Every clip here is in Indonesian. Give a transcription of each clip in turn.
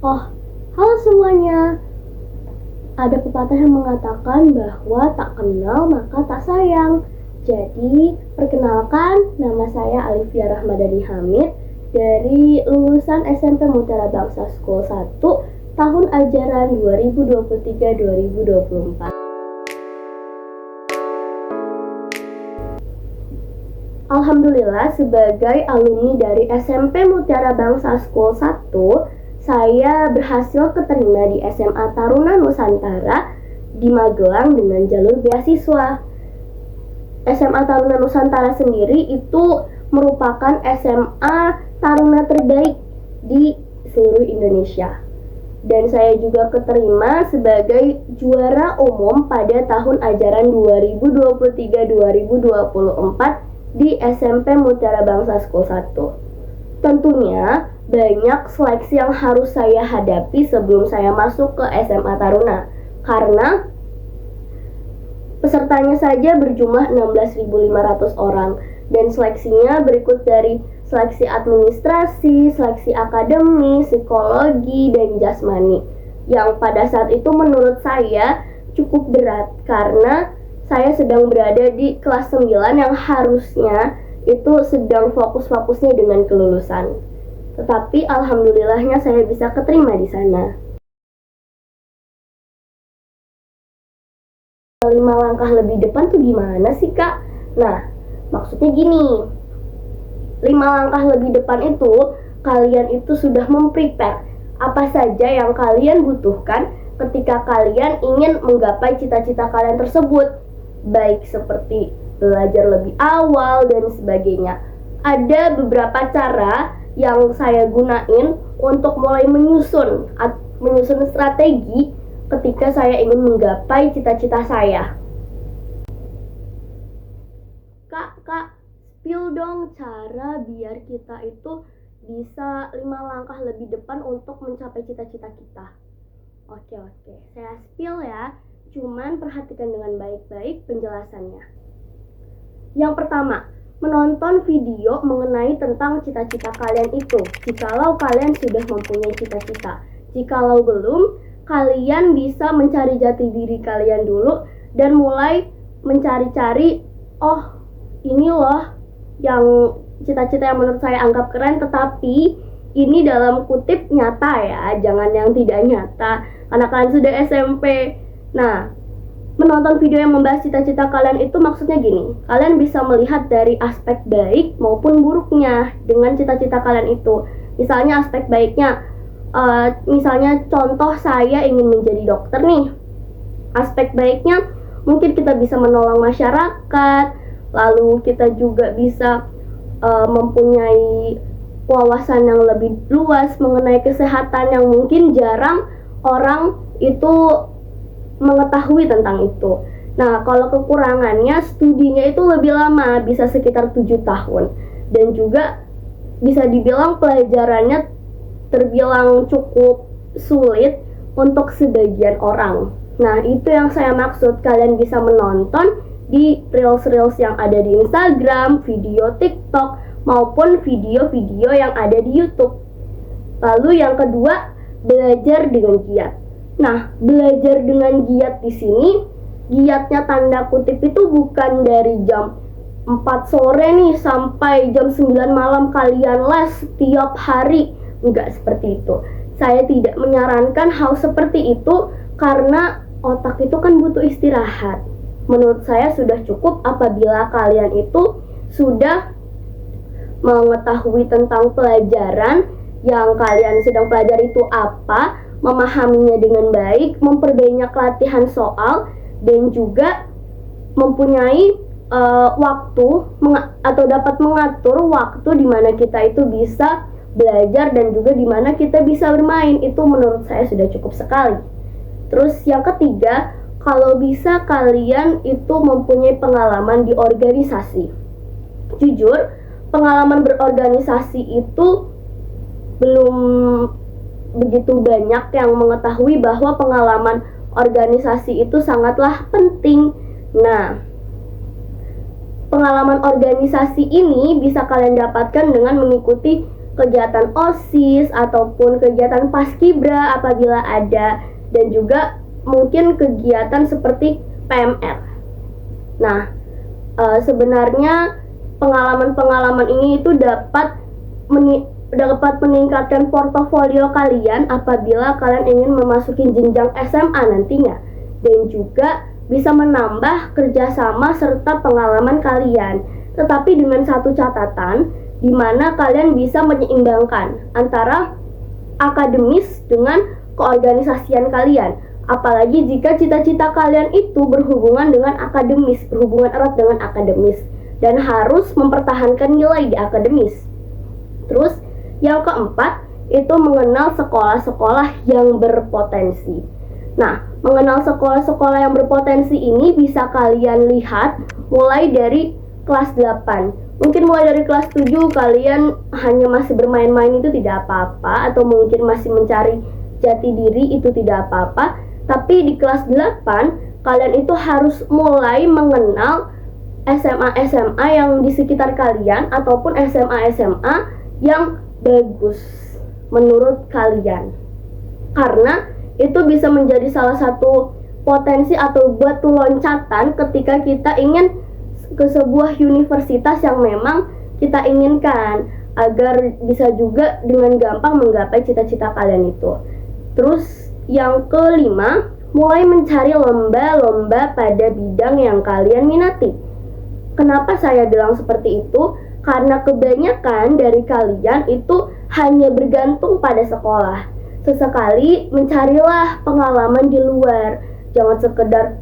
Oh, halo semuanya. Ada pepatah yang mengatakan bahwa tak kenal maka tak sayang. Jadi, perkenalkan, nama saya Alifia Rahmadani Hamid dari lulusan SMP Mutiara Bangsa School 1 tahun ajaran 2023-2024. Alhamdulillah, sebagai alumni dari SMP Mutiara Bangsa School 1, saya berhasil keterima di SMA Taruna Nusantara di Magelang dengan jalur beasiswa. SMA Taruna Nusantara sendiri itu merupakan SMA Taruna terbaik di seluruh Indonesia. Dan saya juga keterima sebagai juara umum pada tahun ajaran 2023-2024 di SMP Mutiara Bangsa School 1. Tentunya banyak seleksi yang harus saya hadapi sebelum saya masuk ke SMA Taruna, karena pesertanya saja berjumlah 16.500 orang, dan seleksinya berikut dari seleksi administrasi, seleksi akademi, psikologi, dan jasmani, yang pada saat itu menurut saya cukup berat karena saya sedang berada di kelas 9 yang harusnya itu sedang fokus-fokusnya dengan kelulusan. Tetapi alhamdulillahnya saya bisa keterima di sana. 5 langkah lebih depan tuh gimana sih, Kak? Nah, maksudnya gini. 5 langkah lebih depan itu, kalian itu sudah memprepare apa saja yang kalian butuhkan ketika kalian ingin menggapai cita-cita kalian tersebut. Baik seperti belajar lebih awal dan sebagainya. Ada beberapa cara yang saya gunain untuk mulai menyusun strategi ketika saya ingin menggapai cita-cita saya. Kak, spill dong cara biar kita itu bisa 5 langkah lebih depan untuk mencapai cita-cita kita. Oke, saya spill ya. Cuman perhatikan dengan baik-baik penjelasannya. Yang pertama, menonton video mengenai tentang cita-cita kalian itu, jikalau kalian sudah mempunyai cita-cita. Jikalau belum, kalian bisa mencari jati diri kalian dulu dan mulai mencari-cari, oh ini loh yang cita-cita yang menurut saya anggap keren, tetapi ini dalam kutip nyata ya, jangan yang tidak nyata karena kalian sudah SMP. Nah, menonton video yang membahas cita-cita kalian itu maksudnya gini, kalian bisa melihat dari aspek baik maupun buruknya dengan cita-cita kalian itu. Misalnya aspek baiknya, misalnya contoh saya ingin menjadi dokter nih. Aspek baiknya mungkin kita bisa menolong masyarakat, lalu kita juga bisa mempunyai wawasan yang lebih luas mengenai kesehatan yang mungkin jarang orang itu mengetahui tentang itu. Nah, kalau kekurangannya, studinya itu lebih lama, bisa sekitar 7 tahun. Dan juga bisa dibilang pelajarannya terbilang cukup sulit untuk sebagian orang. Nah, itu yang saya maksud, kalian bisa menonton di reels-reels yang ada di Instagram, video TikTok, maupun video-video yang ada di YouTube. Lalu yang kedua, belajar dengan giat. Nah, belajar dengan giat di sini, giatnya tanda kutip itu bukan dari jam 4 sore nih sampai jam 9 malam kalian les tiap hari. Enggak seperti itu. Saya tidak menyarankan hal seperti itu karena otak itu kan butuh istirahat. Menurut saya sudah cukup apabila kalian itu sudah mengetahui tentang pelajaran yang kalian sedang pelajari itu apa, memahaminya dengan baik, memperbanyak latihan soal, dan juga mempunyai waktu atau dapat mengatur waktu di mana kita itu bisa belajar dan juga di mana kita bisa bermain. Itu menurut saya sudah cukup sekali. Terus yang ketiga, kalau bisa kalian itu mempunyai pengalaman di organisasi. Jujur, pengalaman berorganisasi itu belum begitu banyak yang mengetahui bahwa pengalaman organisasi itu sangatlah penting. Nah, pengalaman organisasi ini bisa kalian dapatkan dengan mengikuti kegiatan OSIS ataupun kegiatan paskibra apabila ada, dan juga mungkin kegiatan seperti PMR. Nah, sebenarnya pengalaman-pengalaman ini itu dapat meningkatkan portofolio kalian apabila kalian ingin memasuki jenjang SMA nantinya, dan juga bisa menambah kerjasama serta pengalaman kalian. Tetapi dengan satu catatan, di mana kalian bisa menyeimbangkan antara akademis dengan keorganisasian kalian. Apalagi jika cita-cita kalian itu berhubungan dengan akademis, berhubungan erat dengan akademis, dan harus mempertahankan nilai di akademis. Terus yang keempat itu mengenal sekolah-sekolah yang berpotensi. Nah, mengenal sekolah-sekolah yang berpotensi ini bisa kalian lihat mulai dari kelas 8. Mungkin mulai dari kelas 7 kalian hanya masih bermain-main, itu tidak apa-apa, atau mungkin masih mencari jati diri, itu tidak apa-apa. Tapi di kelas 8 kalian itu harus mulai mengenal SMA-SMA yang di sekitar kalian, ataupun SMA-SMA yang bagus menurut kalian, karena itu bisa menjadi salah satu potensi atau batu loncatan ketika kita ingin ke sebuah universitas yang memang kita inginkan, agar bisa juga dengan gampang menggapai cita-cita kalian itu. Terus yang kelima, mulai mencari lomba-lomba pada bidang yang kalian minati. Kenapa saya bilang seperti itu? Karena kebanyakan dari kalian itu hanya bergantung pada sekolah. Sesekali mencarilah pengalaman di luar. Jangan sekedar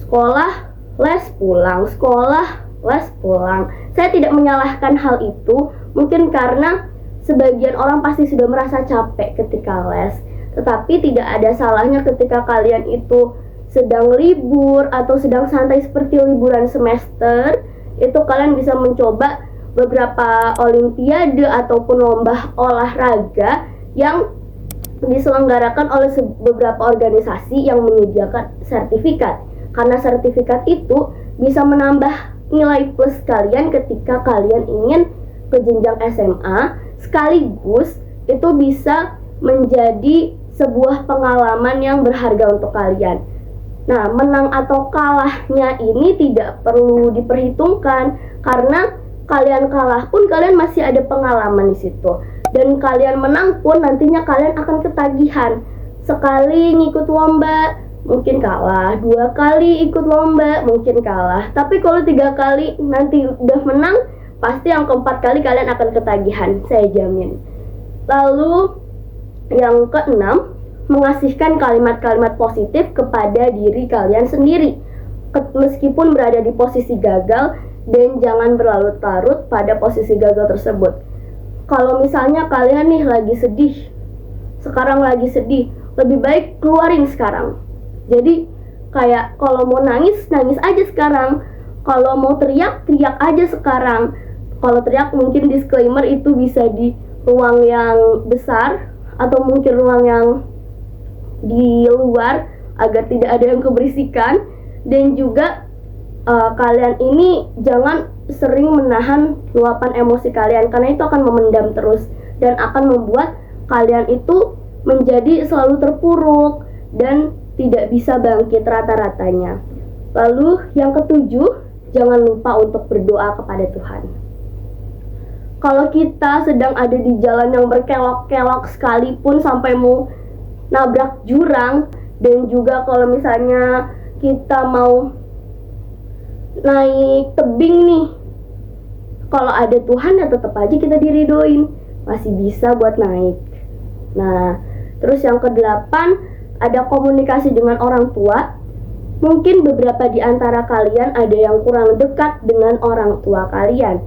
sekolah, les pulang, sekolah, les pulang. Saya tidak menyalahkan hal itu, mungkin karena sebagian orang pasti sudah merasa capek ketika les. Tetapi tidak ada salahnya ketika kalian itu sedang libur atau sedang santai seperti liburan semester, itu kalian bisa mencoba beberapa olimpiade ataupun lomba olahraga yang diselenggarakan oleh beberapa organisasi yang menyediakan sertifikat. Karena sertifikat itu bisa menambah nilai plus kalian ketika kalian ingin ke jenjang SMA, sekaligus itu bisa menjadi sebuah pengalaman yang berharga untuk kalian. Nah, menang atau kalahnya ini tidak perlu diperhitungkan, karena kalian kalah pun kalian masih ada pengalaman di situ. Dan kalian menang pun nantinya kalian akan ketagihan. Sekali ngikut lomba, mungkin kalah. 2 kali ikut lomba, mungkin kalah. Tapi kalau 3 kali nanti udah menang, pasti yang keempat kali kalian akan ketagihan, saya jamin. Lalu yang keenam, mengasihkan kalimat-kalimat positif kepada diri kalian sendiri, meskipun berada di posisi gagal, dan jangan berlarut-larut pada posisi gagal tersebut. Kalau misalnya kalian nih lagi sedih, sekarang lagi sedih, lebih baik keluarin sekarang. Jadi kayak kalau mau nangis, nangis aja sekarang. Kalau mau teriak, teriak aja sekarang. Kalau teriak mungkin disclaimer itu bisa di ruang yang besar, atau mungkin ruang yang di luar agar tidak ada yang keberisikan. Dan juga kalian ini jangan sering menahan luapan emosi kalian, karena itu akan memendam terus dan akan membuat kalian itu menjadi selalu terpuruk dan tidak bisa bangkit rata-ratanya. Lalu yang ketujuh, jangan lupa untuk berdoa kepada Tuhan. Kalau kita sedang ada di jalan yang berkelok-kelok sekalipun sampai mau nabrak jurang, dan juga kalau misalnya kita mau naik tebing nih, kalau ada Tuhan ya tetap aja kita diridoin, masih bisa buat naik. Nah, terus yang kedelapan, ada komunikasi dengan orang tua. Mungkin beberapa di antara kalian ada yang kurang dekat dengan orang tua kalian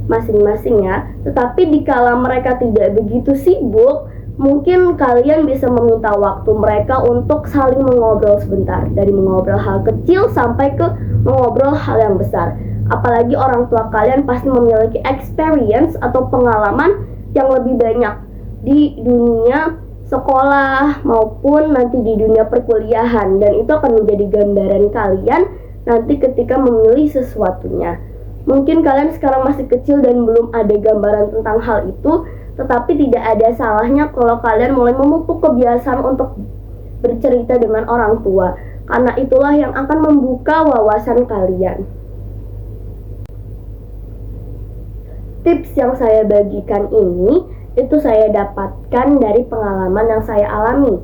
masing-masing ya. Tetapi dikala mereka tidak begitu sibuk, mungkin kalian bisa meminta waktu mereka untuk saling mengobrol sebentar. Dari mengobrol hal kecil sampai ke mengobrol hal yang besar. Apalagi orang tua kalian pasti memiliki experience atau pengalaman yang lebih banyak di dunia sekolah maupun nanti di dunia perkuliahan. Dan itu akan menjadi gambaran kalian nanti ketika memilih sesuatunya. Mungkin kalian sekarang masih kecil dan belum ada gambaran tentang hal itu, Tetapi tidak ada salahnya kalau kalian mulai memupuk kebiasaan untuk bercerita dengan orang tua, karena itulah yang akan membuka wawasan kalian. Tips yang saya bagikan ini itu saya dapatkan dari pengalaman yang saya alami.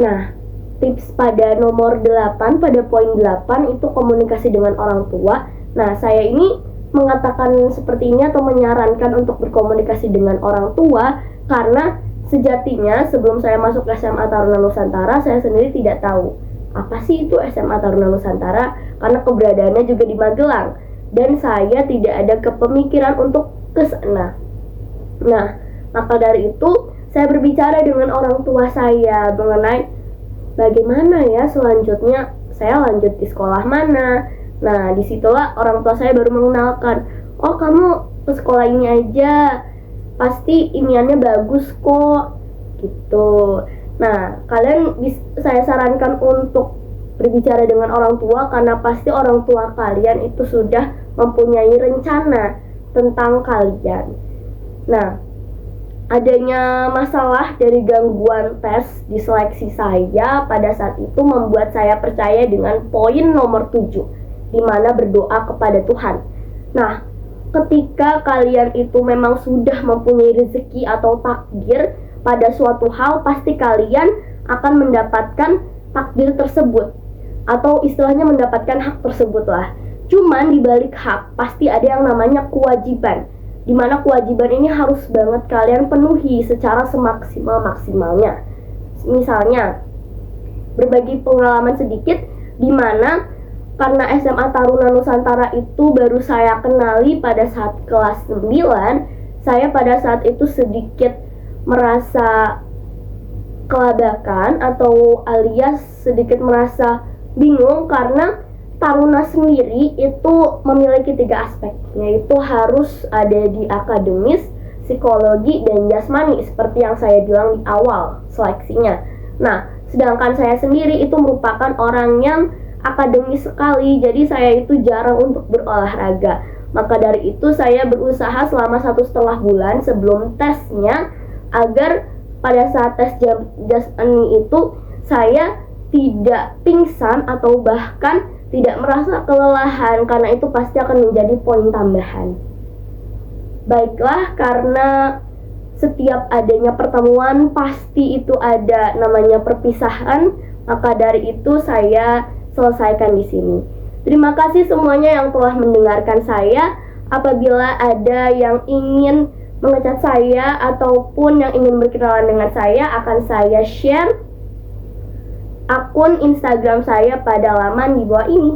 Nah, tips pada nomor 8, pada poin 8 itu komunikasi dengan orang tua. Nah, saya ini mengatakan seperti ini atau menyarankan untuk berkomunikasi dengan orang tua karena sejatinya sebelum saya masuk SMA Taruna Nusantara, saya sendiri tidak tahu apa sih itu SMA Taruna Nusantara karena keberadaannya juga di Magelang dan saya tidak ada kepemikiran untuk ke sana. Nah, maka dari itu saya berbicara dengan orang tua saya mengenai bagaimana ya selanjutnya saya lanjut di sekolah mana. Nah, disitulah orang tua saya baru mengenalkan, oh kamu ke sekolah ini aja, pasti iniannya bagus kok, gitu. Nah, saya sarankan untuk berbicara dengan orang tua karena pasti orang tua kalian itu sudah mempunyai rencana tentang kalian. Nah, adanya masalah dari gangguan tes di seleksi saya pada saat itu membuat saya percaya dengan poin nomor 7, di mana berdoa kepada Tuhan. Nah, ketika kalian itu memang sudah mempunyai rezeki atau takdir pada suatu hal, pasti kalian akan mendapatkan takdir tersebut atau istilahnya mendapatkan hak tersebut lah. Cuman di balik hak pasti ada yang namanya kewajiban, dimana kewajiban ini harus banget kalian penuhi secara semaksimal-maksimalnya. Misalnya, berbagi pengalaman sedikit, dimana karena SMA Taruna Nusantara itu baru saya kenali pada saat kelas 9, saya pada saat itu sedikit merasa kelabakan atau alias sedikit merasa bingung karena Taruna sendiri itu memiliki 3 aspek, yaitu harus ada di akademis, psikologi, dan jasmani seperti yang saya bilang di awal seleksinya. Nah, sedangkan saya sendiri itu merupakan orang yang akademis sekali, jadi saya itu jarang untuk berolahraga. Maka dari itu saya berusaha selama 1,5 bulan sebelum tesnya agar pada saat tes jasmani itu saya tidak pingsan atau bahkan tidak merasa kelelahan, karena itu pasti akan menjadi poin tambahan. Baiklah, karena setiap adanya pertemuan pasti itu ada namanya perpisahan, maka dari itu saya selesaikan di sini. Terima kasih semuanya yang telah mendengarkan saya. Apabila ada yang ingin mengecat saya ataupun yang ingin berkenalan dengan saya, akan saya share akun Instagram saya pada laman di bawah ini.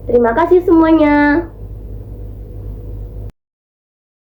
Terima kasih semuanya.